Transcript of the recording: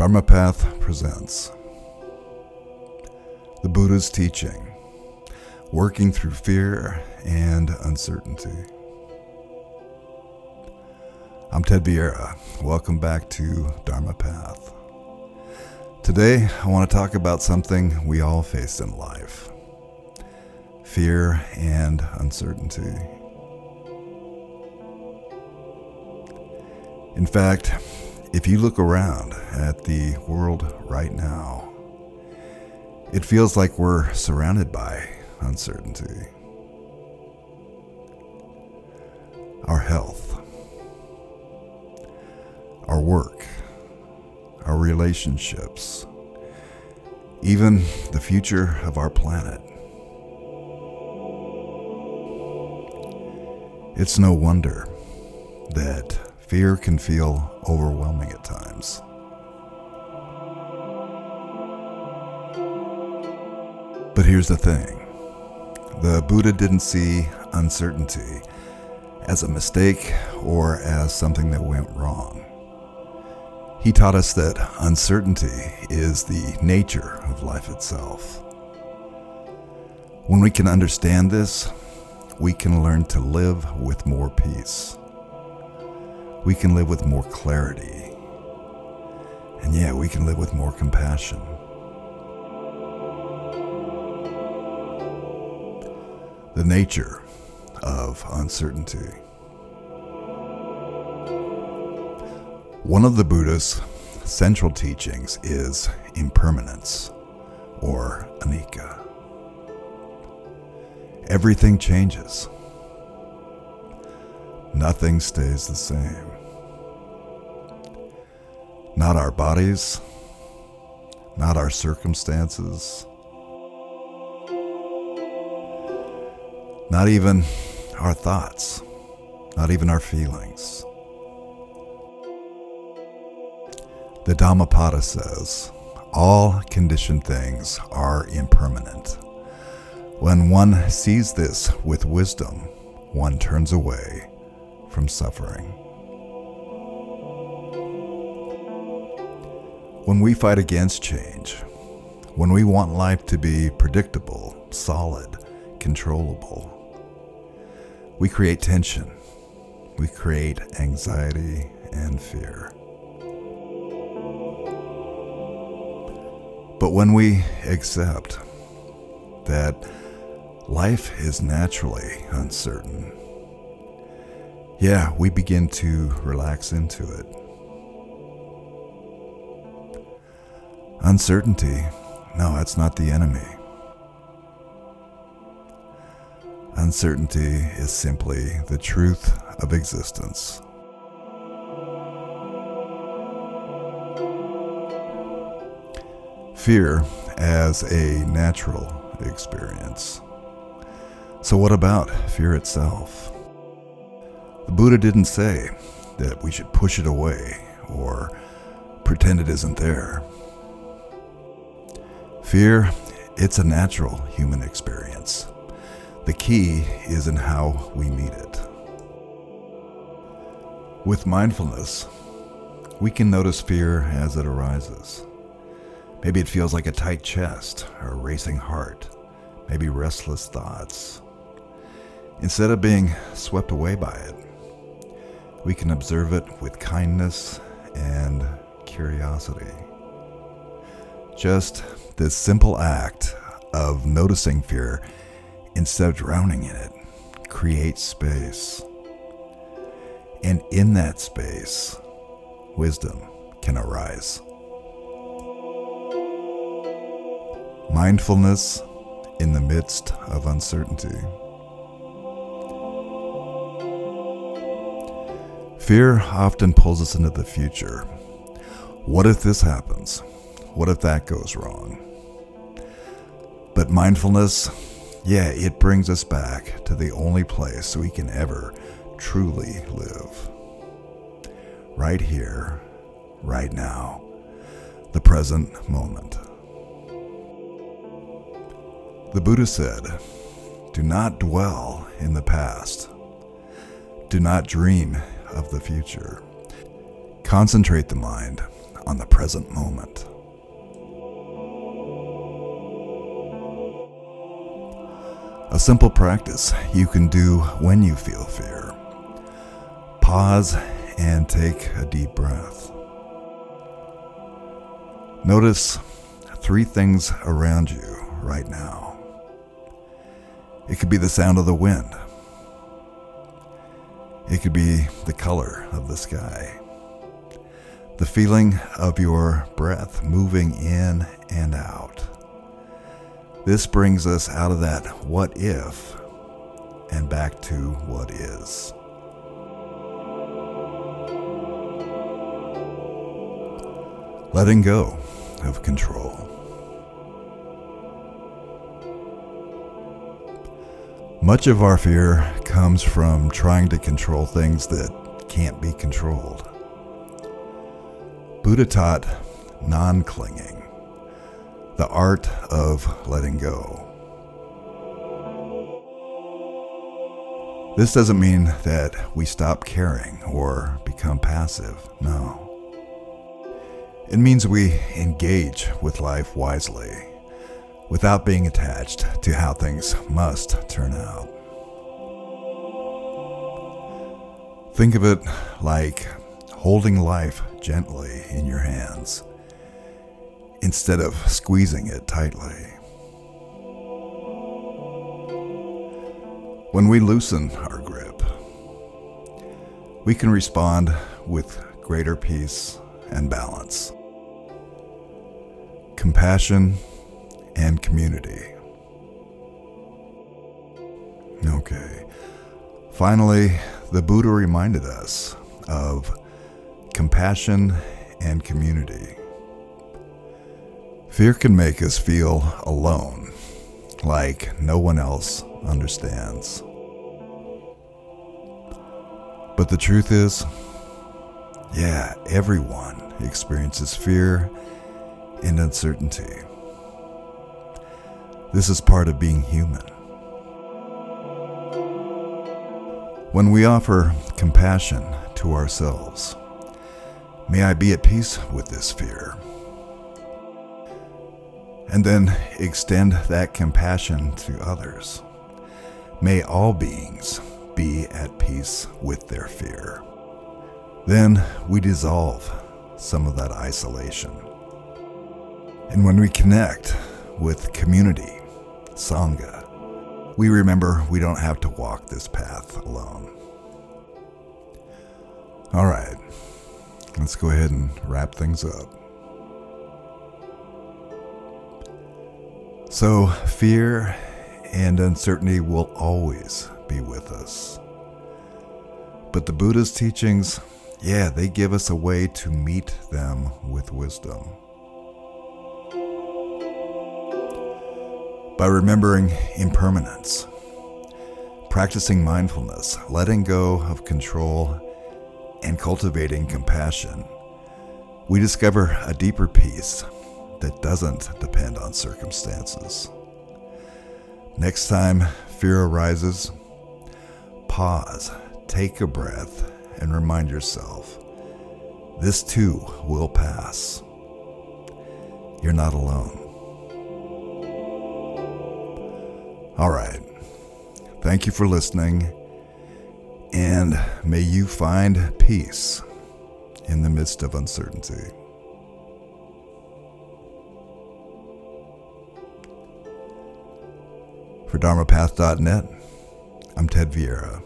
Dharma Path presents the Buddha's teaching, working through fear and uncertainty. I'm Ted Vieira. Welcome back to Dharma Path. Today, I want to talk about something we all face in life: fear and uncertainty. In fact, if you look around at the world right now, it feels like we're surrounded by uncertainty. Our health, our work, our relationships, even the future of our planet. It's no wonder that fear can feel overwhelming at times. But here's the thing. The Buddha didn't see uncertainty as a mistake or as something that went wrong. He taught us that uncertainty is the nature of life itself. When we can understand this, we can learn to live with more peace. We can live with more clarity. And we can live with more compassion. The nature of uncertainty. One of the Buddha's central teachings is impermanence, or anicca. Everything changes. Nothing stays the same. Not our bodies, not our circumstances, not even our thoughts, not even our feelings. The Dhammapada says, all conditioned things are impermanent. When one sees this with wisdom, one turns away from suffering. When we fight against change, when we want life to be predictable, solid, controllable, we create tension, we create anxiety and fear. But when we accept that life is naturally uncertain, we begin to relax into it. Uncertainty, no, it's not the enemy. Uncertainty is simply the truth of existence. Fear as a natural experience. So what about fear itself? The Buddha didn't say that we should push it away or pretend it isn't there. Fear, it's a natural human experience. The key is in how we meet it. With mindfulness, we can notice fear as it arises. Maybe it feels like a tight chest or a racing heart, maybe restless thoughts. Instead of being swept away by it, we can observe it with kindness and curiosity. Just this simple act of noticing fear instead of drowning in it creates space. And in that space, wisdom can arise. Mindfulness in the midst of uncertainty. Fear often pulls us into the future. What if this happens? What if that goes wrong? But mindfulness, it brings us back to the only place we can ever truly live. Right here, right now, the present moment. The Buddha said, do not dwell in the past. Do not dream of the future. Concentrate the mind on the present moment. A simple practice you can do when you feel fear. Pause and take a deep breath. Notice 3 things around you right now. It could be the sound of the wind. It could be the color of the sky. The feeling of your breath moving in and out. This brings us out of that what if and back to what is. Letting go of control. Much of our fear comes from trying to control things that can't be controlled. Buddha taught non-clinging, the art of letting go. This doesn't mean that we stop caring or become passive, no. It means we engage with life wisely, without being attached to how things must turn out. Think of it like holding life gently in your hands, instead of squeezing it tightly. When we loosen our grip, we can respond with greater peace and balance, compassion, and community. Okay. Finally, the Buddha reminded us of compassion and community. Fear can make us feel alone, like no one else understands. But the truth is, everyone experiences fear and uncertainty. This is part of being human. When we offer compassion to ourselves, may I be at peace with this fear, and then extend that compassion to others. May all beings be at peace with their fear. Then we dissolve some of that isolation. And when we connect with community, Sangha, we remember we don't have to walk this path alone. All right, let's go ahead and wrap things up. So, fear and uncertainty will always be with us. But the Buddha's teachings, they give us a way to meet them with wisdom. By remembering impermanence, practicing mindfulness, letting go of control, and cultivating compassion, we discover a deeper peace that doesn't depend on circumstances. Next time fear arises, pause, take a breath, and remind yourself, this too will pass. You're not alone. All right. Thank you for listening, and may you find peace in the midst of uncertainty. For dharmapath.net, I'm Ted Vieira.